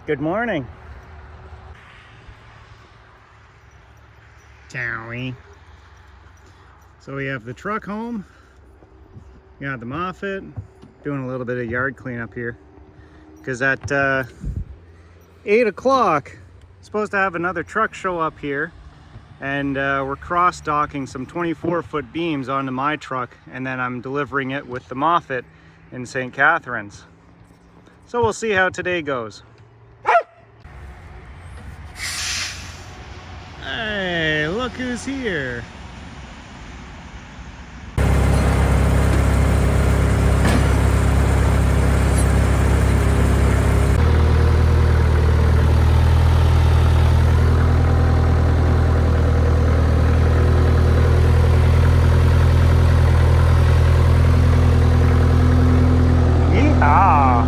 Good morning. Towie. So we have the truck home. We got the Moffett. Doing a little bit of yard cleanup here. Because at 8 o'clock, supposed to have another truck show up here. And we're cross-docking some 24-foot beams onto my truck. And then I'm delivering it with the Moffett in St. Catharines. So we'll see how today goes. Hey, look who's here. Yeehaw.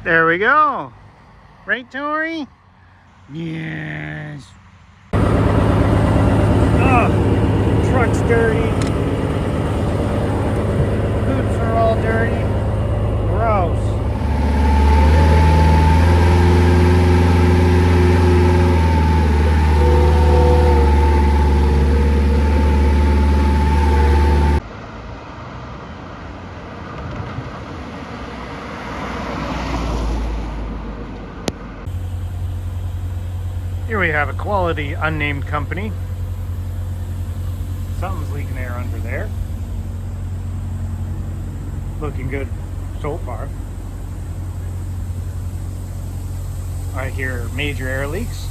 There we go. Right, Tori? Yes. Oh, truck's dirty. Boots are all dirty. Gross. Here we have a quality unnamed company. Something's leaking air under there. Looking good so far. I hear major air leaks.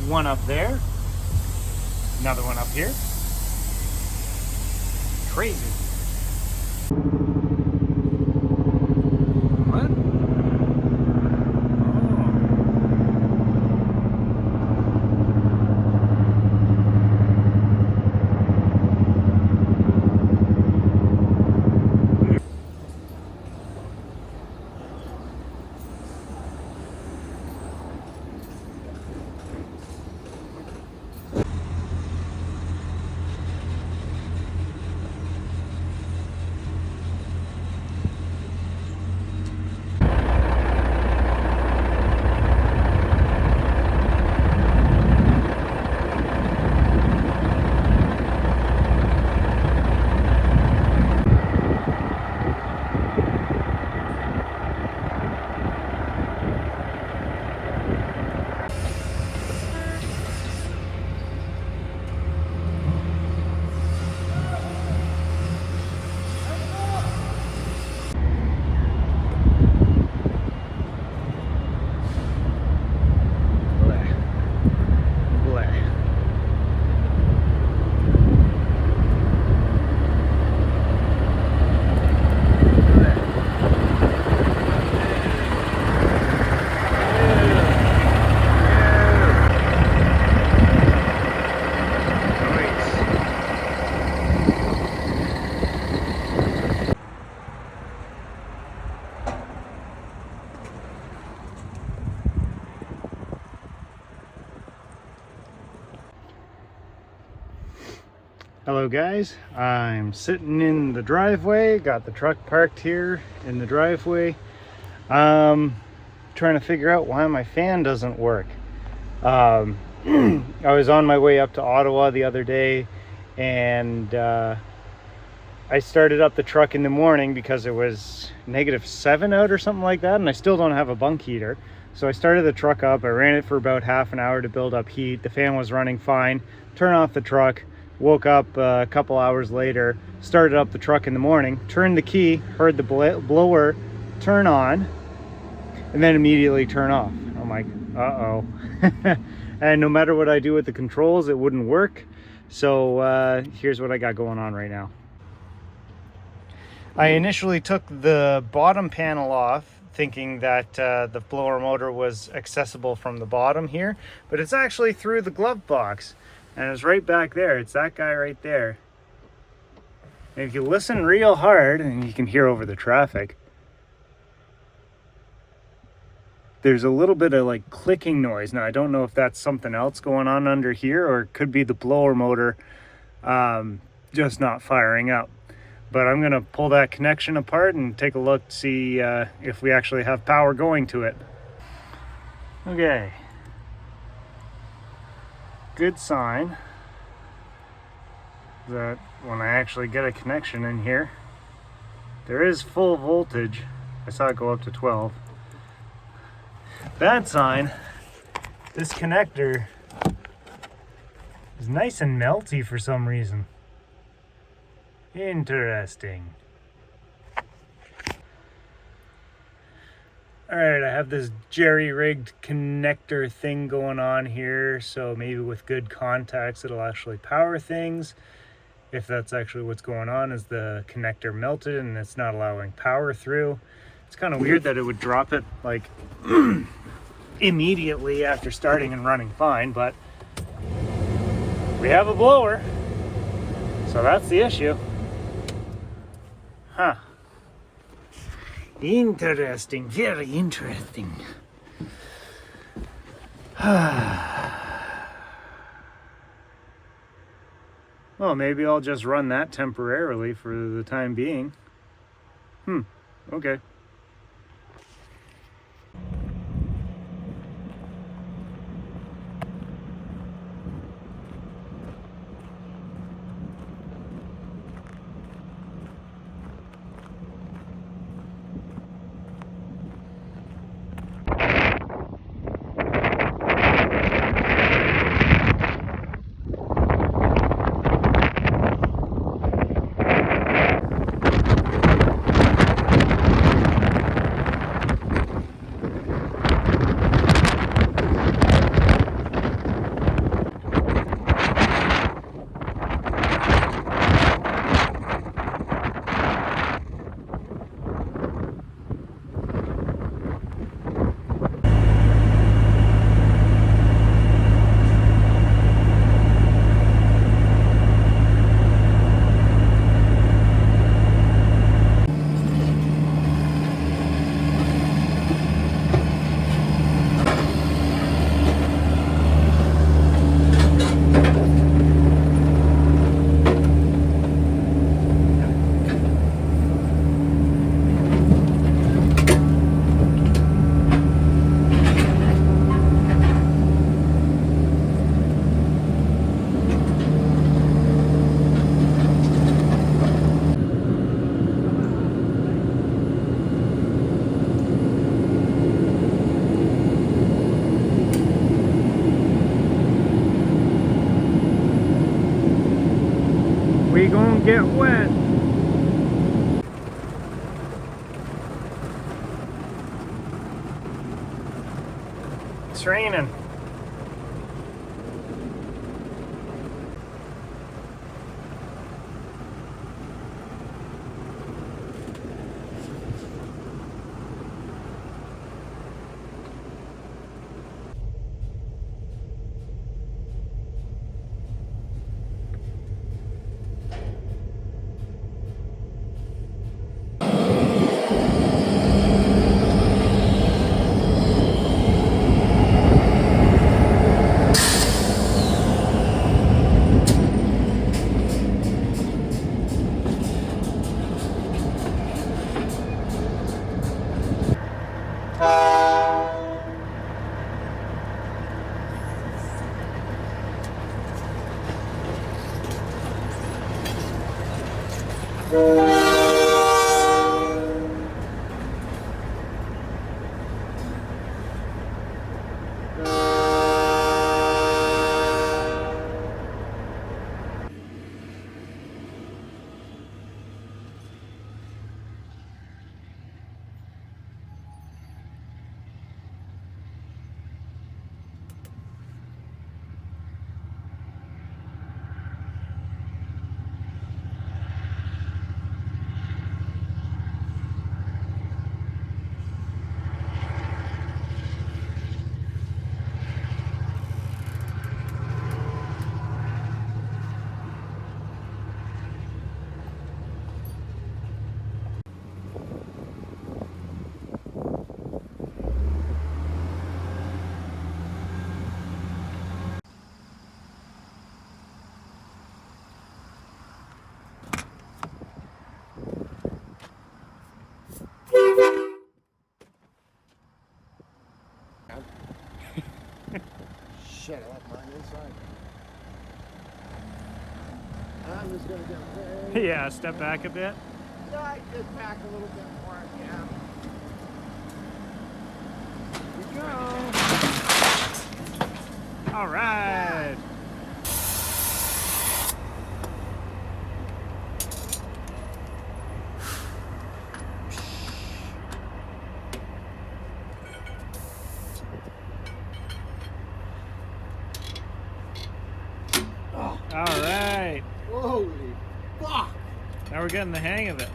One up there. Another one up here. Crazy. What? Hello guys, I'm sitting in the driveway, got the truck parked here in the driveway. Trying to figure out why my fan doesn't work. I was on my way up to Ottawa the other day and I started up the truck in the morning because it was -7 out or something like that, and I still don't have a bunk heater. So I started the truck up, I ran it for about half an hour to build up heat. The fan was running fine. Turn off the truck. Woke up a couple hours later, started up the truck in the morning, turned the key, heard the blower turn on, and then immediately turn off. I'm like, uh-oh. And no matter what I do with the controls, it wouldn't work. So here's what I got going on right now. I initially took the bottom panel off, thinking that the blower motor was accessible from the bottom here, but it's actually through the glove box. And it's right back there. It's that guy right there. And if you listen real hard, and you can hear over the traffic, there's a little bit of like clicking noise. Now I don't know if that's something else going on under here, or it could be the blower motor just not firing up. But I'm gonna pull that connection apart and take a look to see if we actually have power going to it. Okay, good sign that when I actually get a connection in here, there is full voltage. I saw it go up to 12. Bad sign, this connector is nice and melty for some reason. Interesting. Alright, I have this jerry-rigged connector thing going on here, so maybe with good contacts it'll actually power things. If that's actually what's going on, is the connector melted and it's not allowing power through. It's kind of weird that it would drop it like immediately after starting and running fine, but we have a blower, so that's the issue. Huh. Interesting, very interesting. Well, maybe I'll just run that temporarily for the time being. Okay. We gonna get wet. It's raining. shit, I left mine inside. I'm just gonna get way... Yeah, step back a bit. Yeah, I get back a little bit more, yeah. Here we go. All right. All right. Holy fuck! Now we're getting the hang of it.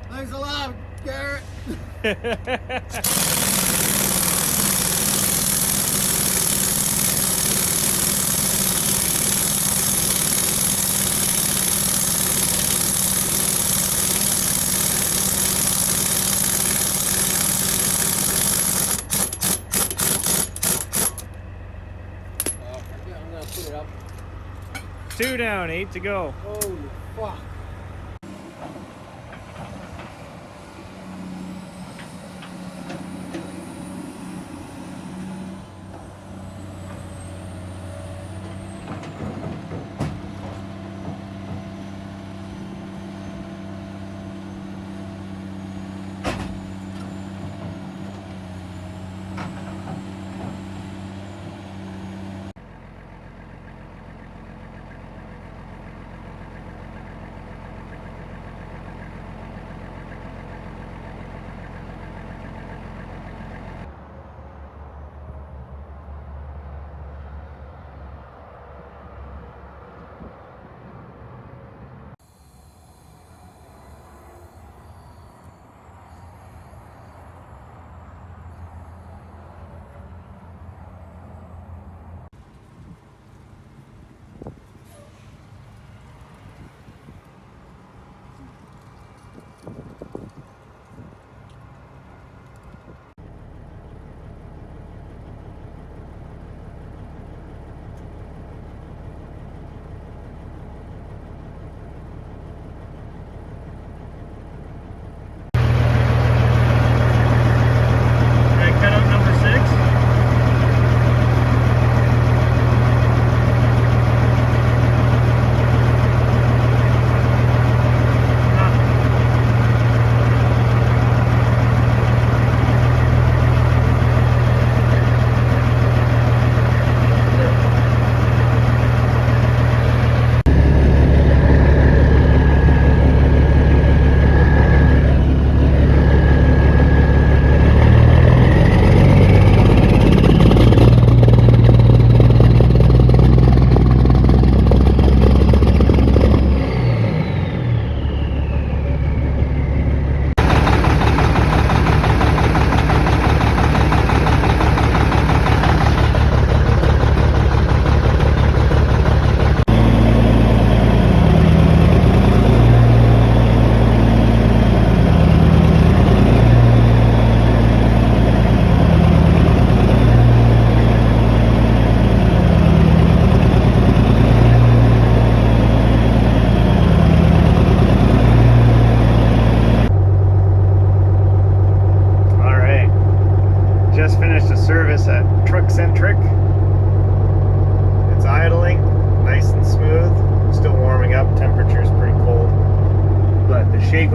Thanks a lot, Garrett. I'm gonna put it up. 2 down, 8 to go. Holy fuck.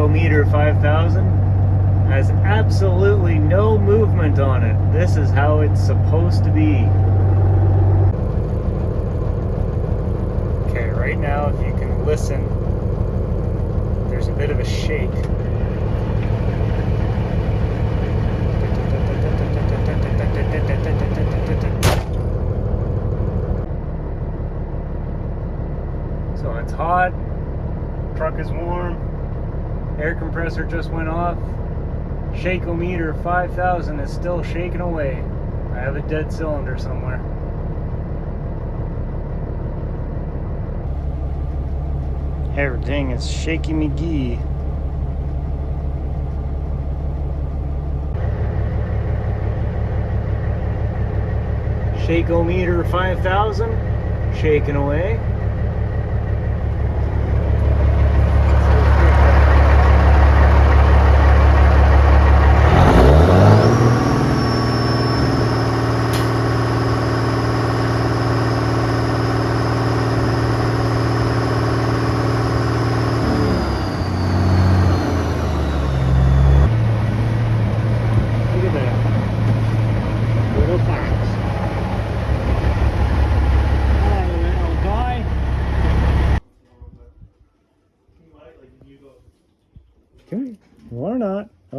Meter 5000 has absolutely no movement on it. This is how it's supposed to be. Okay, right now if you can listen, there's a bit of a shake. So it's hot, truck is warm. Air compressor just went off. Shakeometer 5000 is still shaking away. I have a dead cylinder somewhere. Everything is shaky McGee. Shakeometer 5000 shaking away.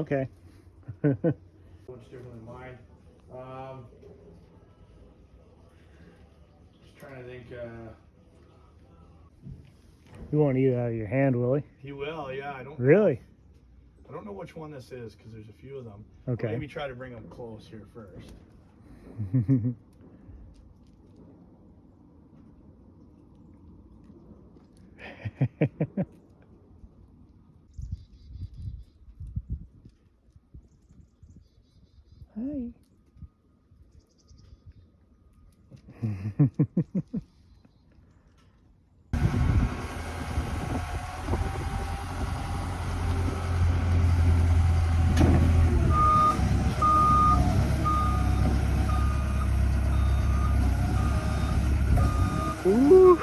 okay. Much different than mine. Just trying to think. You won't eat it out of your hand, will he? He will, yeah. I don't Really? I don't know which one this is because there's a few of them. Okay. Maybe try to bring them close here first. Hi. Ooh.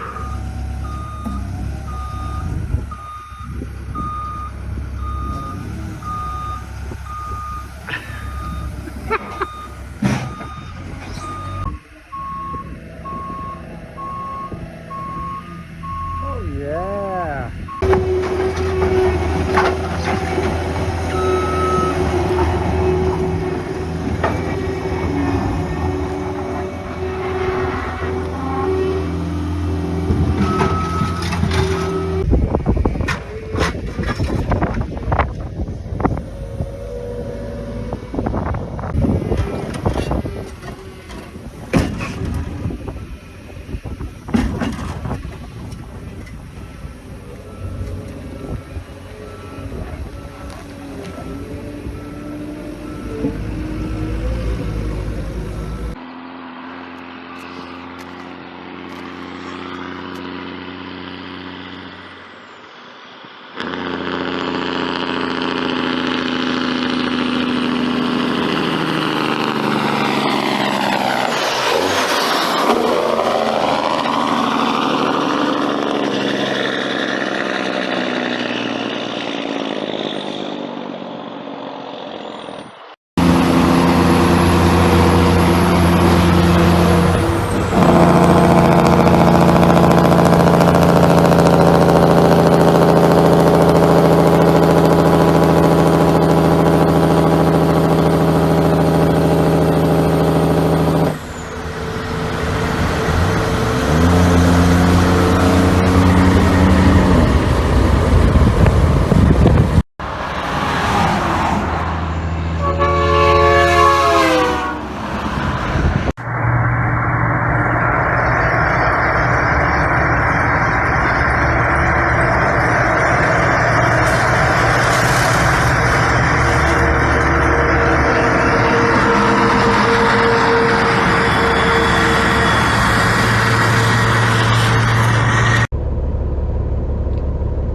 Oh yeah.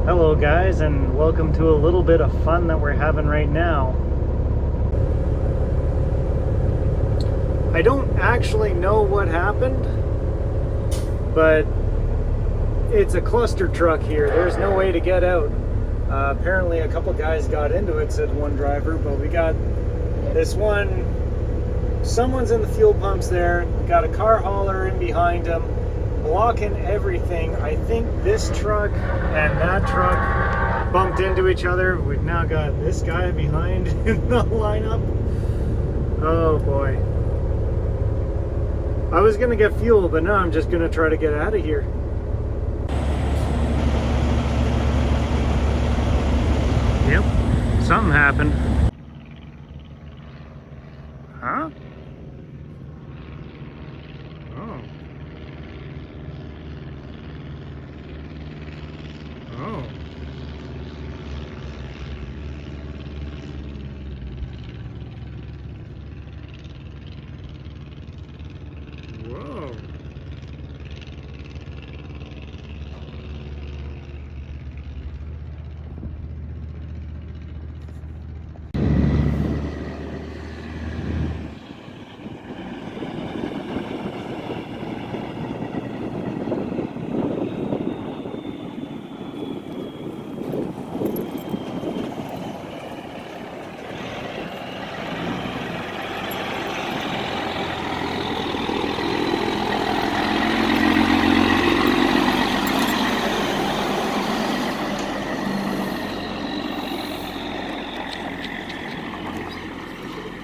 Hello guys, and welcome to a little bit of fun that we're having right now. I don't actually know what happened, but it's a cluster truck here. There's no way to get out. Apparently a couple guys got into it, said one driver, but we got this one, someone's in the fuel pumps there, we got a car hauler in behind him, blocking everything. I think this truck and that truck bumped into each other. We've now got this guy behind in the lineup. Oh boy. I was gonna get fuel, but now I'm just gonna try to get out of here. Yep, something happened. Huh? Oh. Oh. Whoa.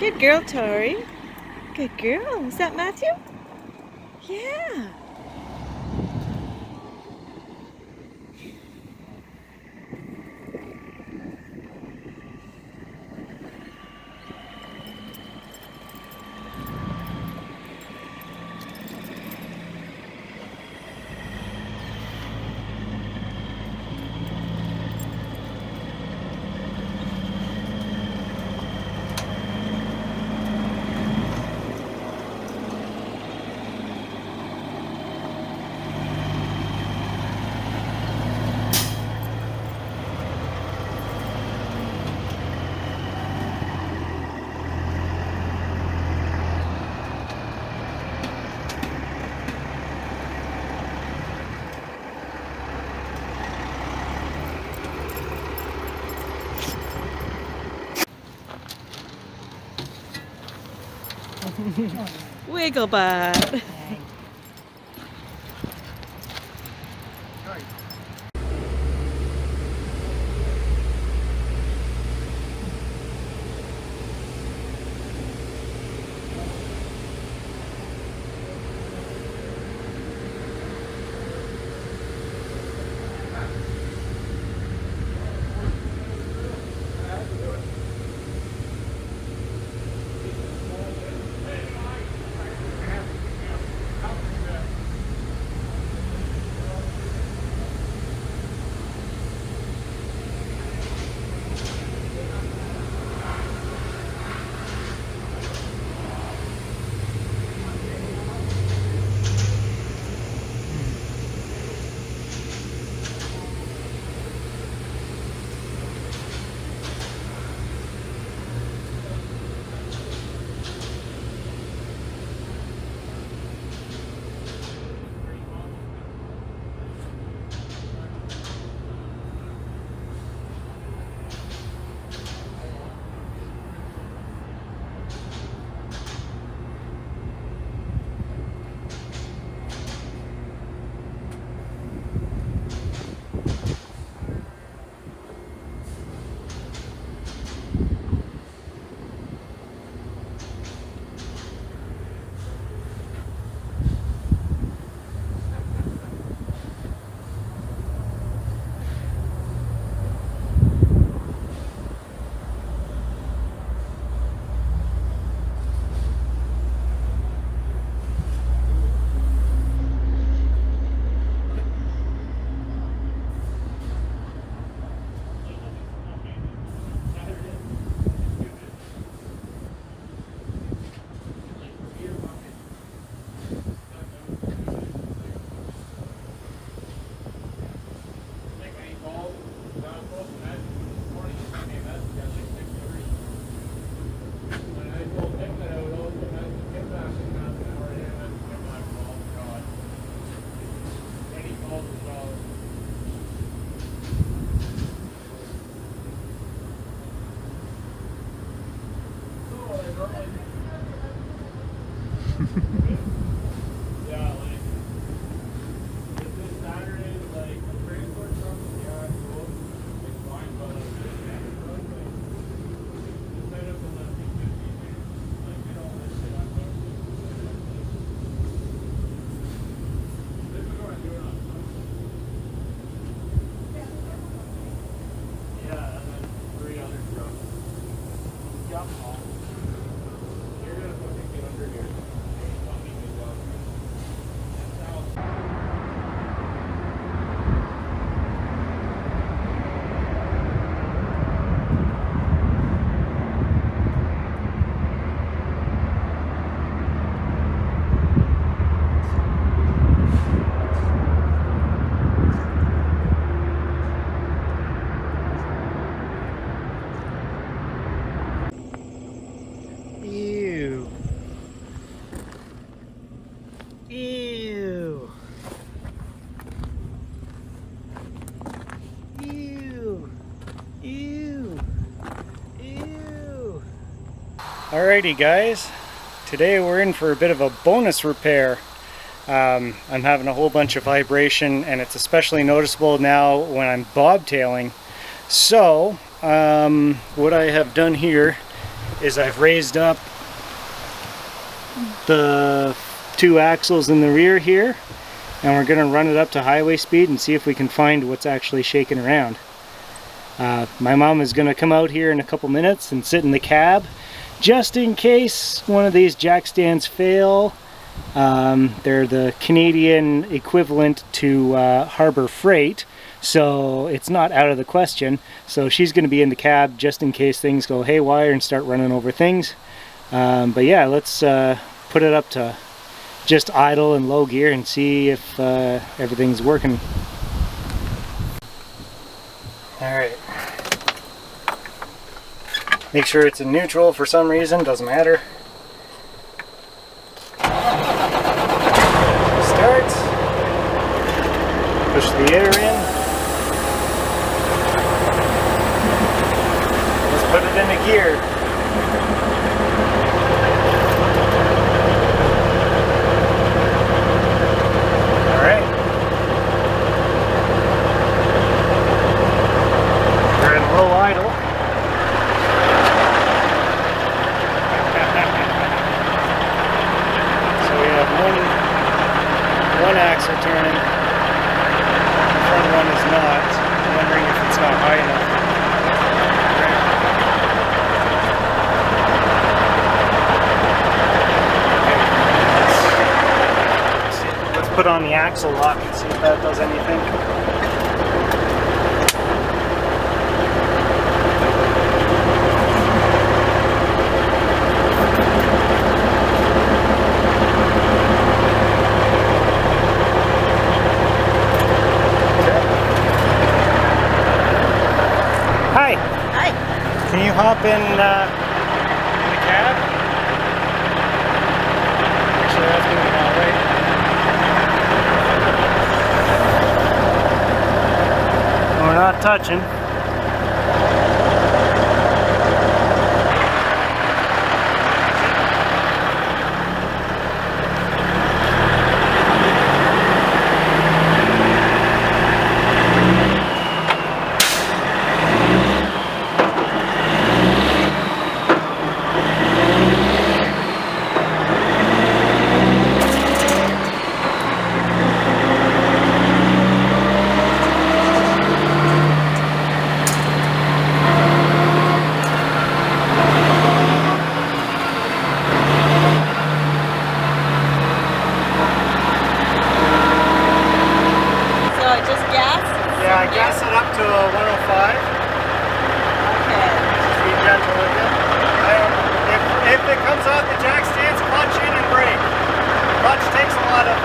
Good girl, Tori. Good girl. Is that Matthew? Yeah. Wiggle butt. Ew. Ew. Ew. Ew. Ew. Alrighty guys, today we're in for a bit of a bonus repair. I'm having a whole bunch of vibration and it's especially noticeable now when I'm bobtailing. So what I have done here is I've raised up the 2 axles in the rear here, and we're going to run it up to highway speed and see if we can find what's actually shaking around. My mom is going to come out here in a couple minutes and sit in the cab just in case one of these jack stands fail. They're the Canadian equivalent to Harbor Freight, so it's not out of the question. So she's going to be in the cab just in case things go haywire and start running over things. But yeah, let's put it up to just idle and low gear and see if everything's working. Alright. Make sure it's in neutral for some reason, doesn't matter. Starts. Push the air in. Let's put it into gear. Alright. We're in low idle. One axle turning, the front one is not. I'm wondering if it's not high enough. Okay. Let's put on the axle lock and see if that does anything. Hi. Hi. Can you hop in the cab? Make sure that's moving all right. We're not touching. Yeah, gas it up to 105. Okay. Just be gentle with it. If it comes off the jack stands, clutch in and brake. Clutch takes a lot of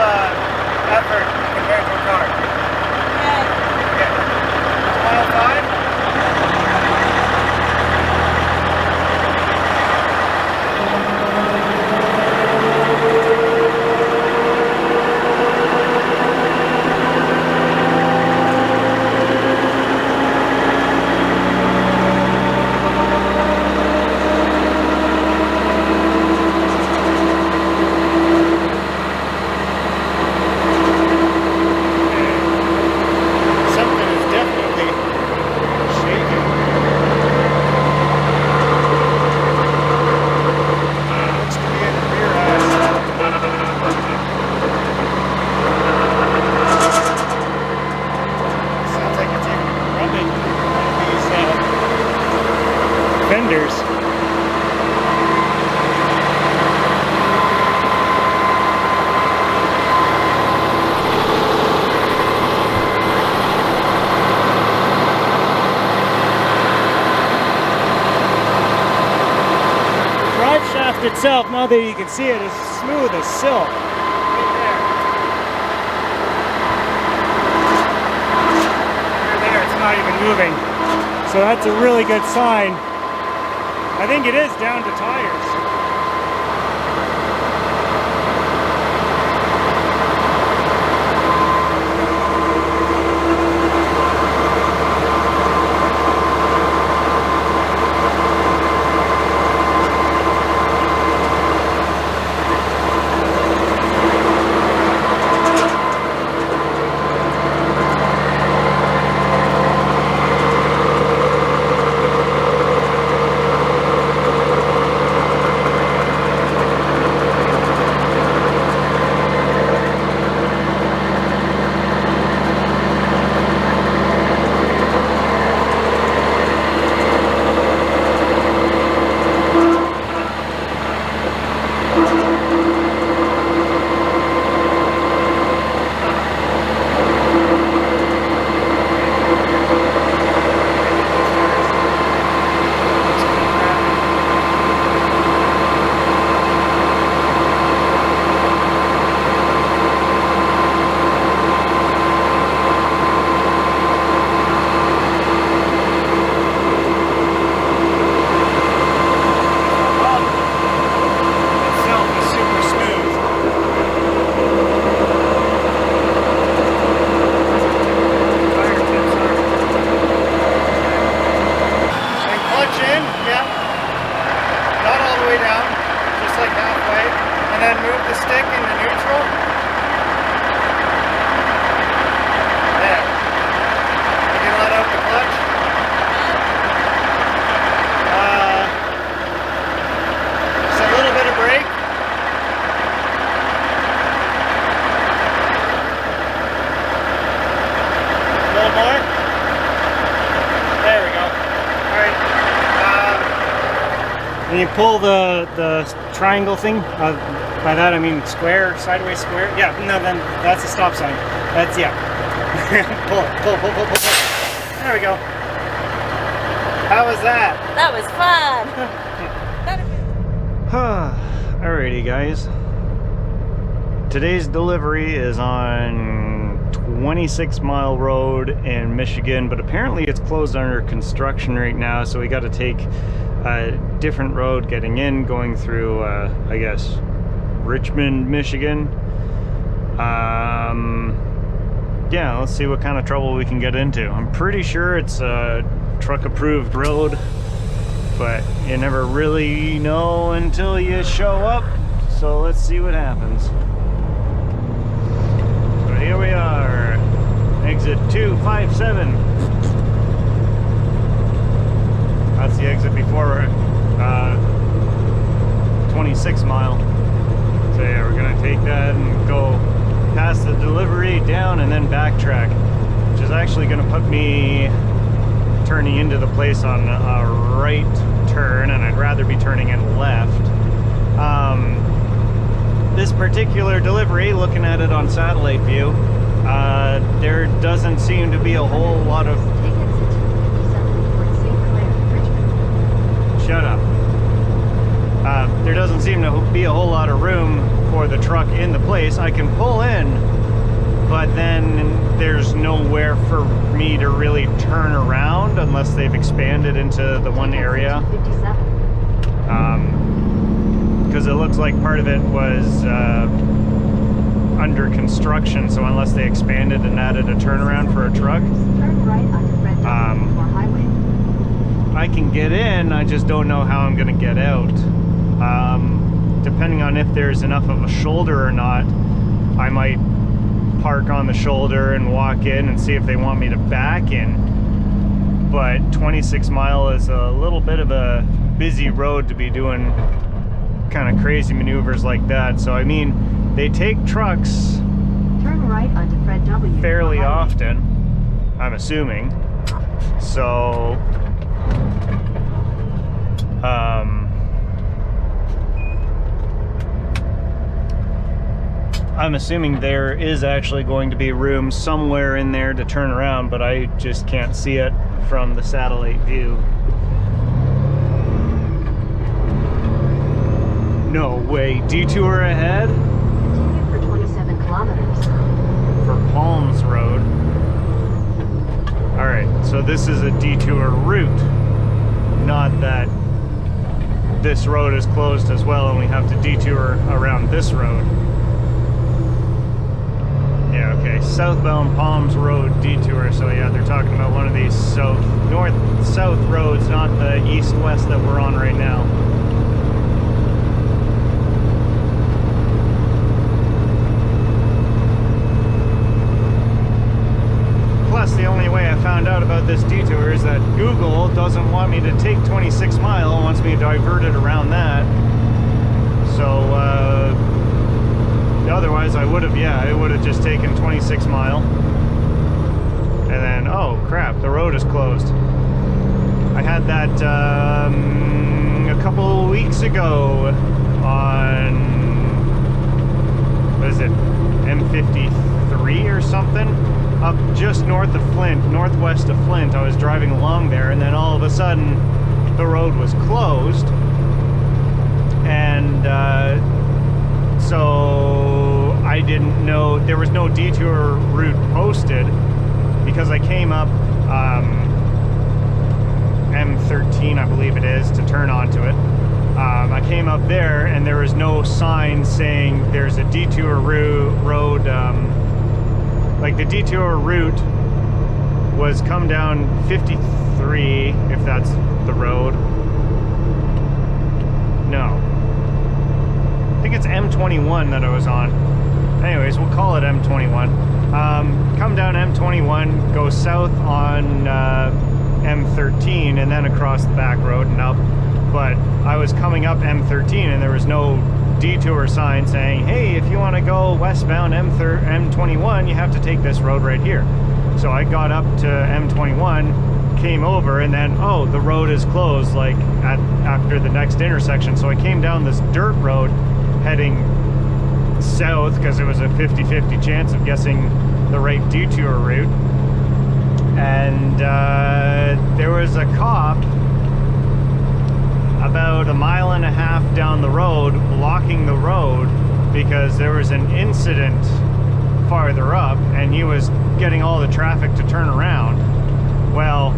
effort compared to a car. Okay. Okay. 105. Fenders. Drive shaft itself, now that you can see it, is smooth as silk. Right there, it's not even moving. So that's a really good sign. I think it is down to tires. then move the stick into neutral. There. You can let out the clutch. Just a little bit of brake. A little more. There we go. Alright. When you pull the triangle thing, by that I mean square, sideways square. Yeah, no, then that's a stop sign. That's, yeah. Pull it, pull. There we go. How was that? That was fun. Alrighty, guys. Today's delivery is on 26 Mile Road in Michigan, but apparently it's closed under construction right now, so we got to take a different road getting in, going through, I guess, Richmond, Michigan. Yeah, let's see what kind of trouble we can get into. I'm pretty sure it's a truck-approved road, but you never really know until you show up. So let's see what happens. So here we are, exit 257. That's the exit before 26 Mile. So yeah, we're gonna take that and go past the delivery, down, and then backtrack, which is actually gonna put me turning into the place on a right turn, and I'd rather be turning in left. This particular delivery, looking at it on satellite view, there doesn't seem to be a whole lot of... Shut up. There doesn't seem to be a whole lot of room for the truck in the place. I can pull in, but then there's nowhere for me to really turn around unless they've expanded into the one area. Because it looks like part of it was under construction, so unless they expanded and added a turnaround for a truck, I can get in, I just don't know how I'm going to get out. Depending on if there's enough of a shoulder or not, I might park on the shoulder and walk in and see if they want me to back in. But 26 Mile is a little bit of a busy road to be doing kind of crazy maneuvers like that. So I mean, they take trucks turn right onto Fred W. fairly often, I'm assuming. So I'm assuming there is actually going to be room somewhere in there to turn around, but I just can't see it from the satellite view. No way. Detour ahead? Continue for 27 kilometers. For Palms Road. Alright, so this is a detour route. Not that this road is closed as well and we have to detour around this road. Yeah, okay, southbound Palms Road detour. So yeah, they're talking about one of these north-south roads, not the east-west that we're on right now. Plus, the only way I found out about this detour is that Google doesn't want me to take 26 Mile, wants me to divert it around that. So, otherwise I would have, yeah, I would have just taken 26 Mile. And then, oh crap, the road is closed. I had that a couple weeks ago on, what is it, M53 or something? Up just north of Flint, northwest of Flint. I was driving along there, and then all of a sudden the road was closed. And so I didn't know, there was no detour route posted because I came up M13, I believe it is, to turn onto it. I came up there and there was no sign saying there's a detour road. Like the detour route was come down 53, if that's the road. No. I think it's M12 M21 that I was on. Anyways, we'll call it M21. Come down M21, go south on M13, and then across the back road and up. But I was coming up M13 and there was no detour sign saying, hey, if you want to go westbound M21, you have to take this road right here. So I got up to M21, came over, and then, oh, the road is closed, like after the next intersection. So I came down this dirt road heading south because it was a 50-50 chance of guessing the right detour route. And there was a cop about 1.5 miles down the road blocking the road because there was an incident farther up and he was getting all the traffic to turn around. Well,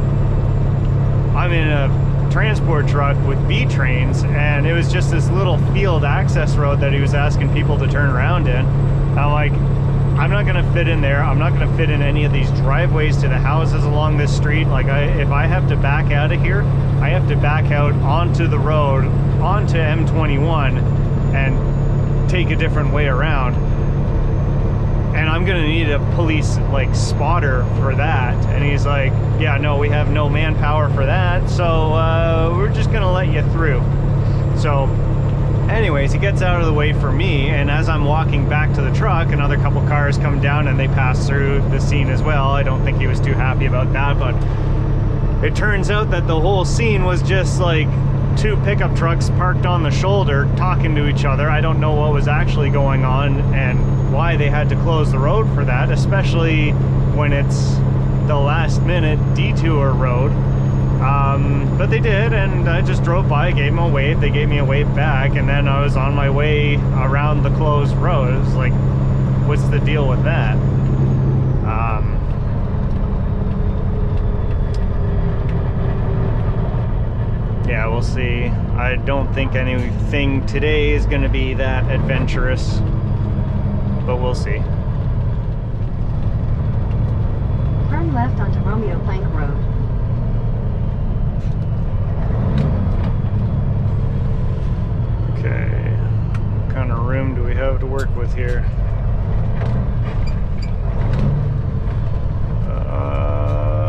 I'm in a transport truck with B trains and it was just this little field access road that he was asking people to turn around in. I'm like, I'm not gonna fit in there. I'm not gonna fit in any of these driveways to the houses along this street. Like, if I have to back out of here, I have to back out onto the road, onto M21, and take a different way around. And I'm gonna need a police like spotter for that. And he's like, yeah, no, we have no manpower for that, so we're just gonna let you through. So anyways, he gets out of the way for me, and as I'm walking back to the truck, another couple cars come down and they pass through the scene as well. I don't think he was too happy about that, but it turns out that the whole scene was just like two pickup trucks parked on the shoulder talking to each other. I don't know what was actually going on and why they had to close the road for that, especially when it's the last minute detour road. But they did, and I just drove by, gave them a wave, they gave me a wave back, and then I was on my way around the closed road. It was like, what's the deal with that? Yeah, we'll see. I don't think anything today is going to be that adventurous, but we'll see. Turn left onto Romeo Plank Road. Okay, what kind of room do we have to work with here?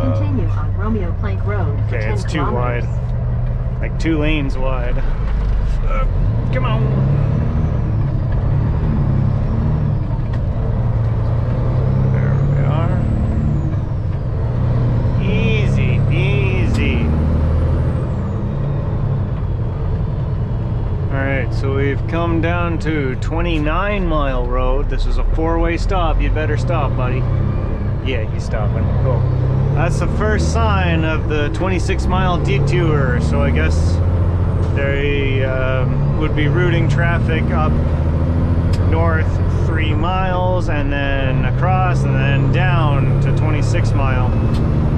Continue on Romeo Plank Road. For Okay, 10 it's too kilometers. wide. Like 2 lanes wide. Come on. There we are. Easy, easy. Alright, so we've come down to 29 Mile Road. This is a 4-way stop. You'd better stop, buddy. Yeah, he's stopping. Cool. That's the first sign of the 26-mile detour. So I guess they would be routing traffic up north 3 miles and then across and then down to 26 Mile.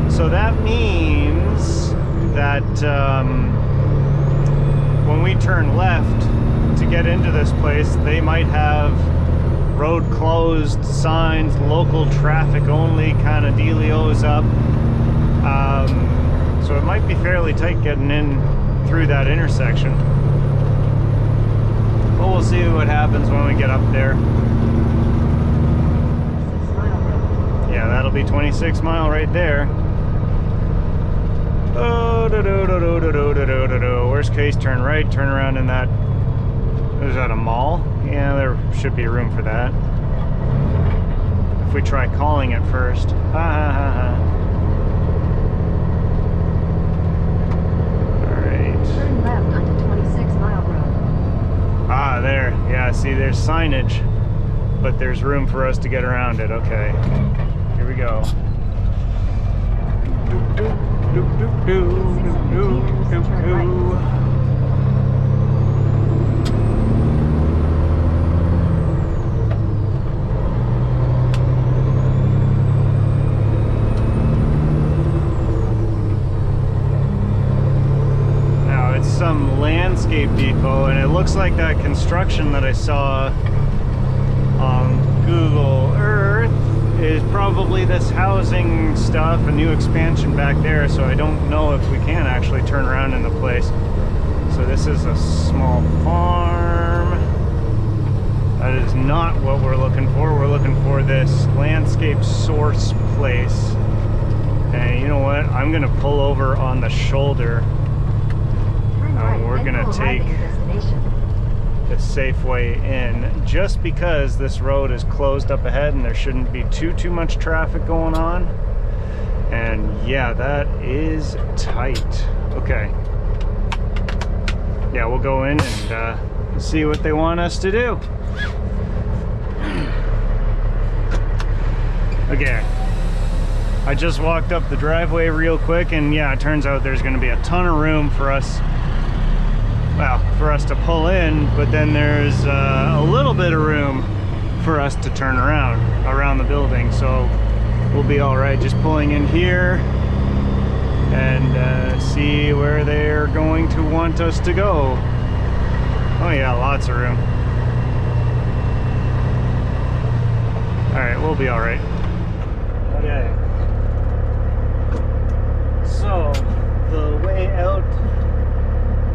So that means that when we turn left to get into this place, they might have road closed signs, local traffic only kind of dealios up. So it might be fairly tight getting in through that intersection. But we'll see what happens when we get up there. 6 Mile Road. Yeah, that'll be 26 Mile right there. Oh, worst case, turn right, turn around in that. Is that a mall? Yeah, there should be room for that. If we try calling it first. Ha ha ha ha. Alright. Turn left onto 26 Mile Road. Ah, there. Yeah, see, there's signage, but there's room for us to get around it. Okay. Here we go. Now it's some landscape depot, and it looks like that construction that I saw on Google Earth is probably this housing stuff, a new expansion back there, so I don't know if we can actually turn around in the place. So this is a small farm. not what we're looking for. We're looking for this landscape source place. And you know what? I'm gonna pull over on the shoulder. Turn right We're and gonna go right take to your destination. the safe way in, just because this road is closed up ahead and there shouldn't be too much traffic going on. And yeah, that is tight. Okay. Yeah, we'll go in and see what they want us to do. Okay. I just walked up the driveway real quick, and yeah, it turns out there's going to be a ton of room for us, well, for us to pull in, but then there's a little bit of room for us to turn around the building, so we'll be all right just pulling in here and see where they're going to want us to go. Oh yeah, lots of room. All right, we'll be all right. Okay. So, the way out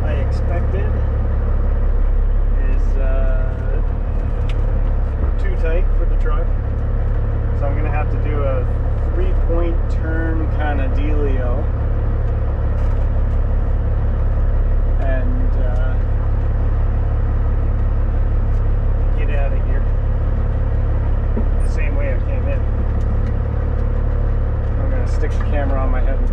I expected is too tight for the truck. So I'm gonna have to do a 3-point turn kind of dealio. And get out of here the same way I came in. I'm gonna stick the camera on my head and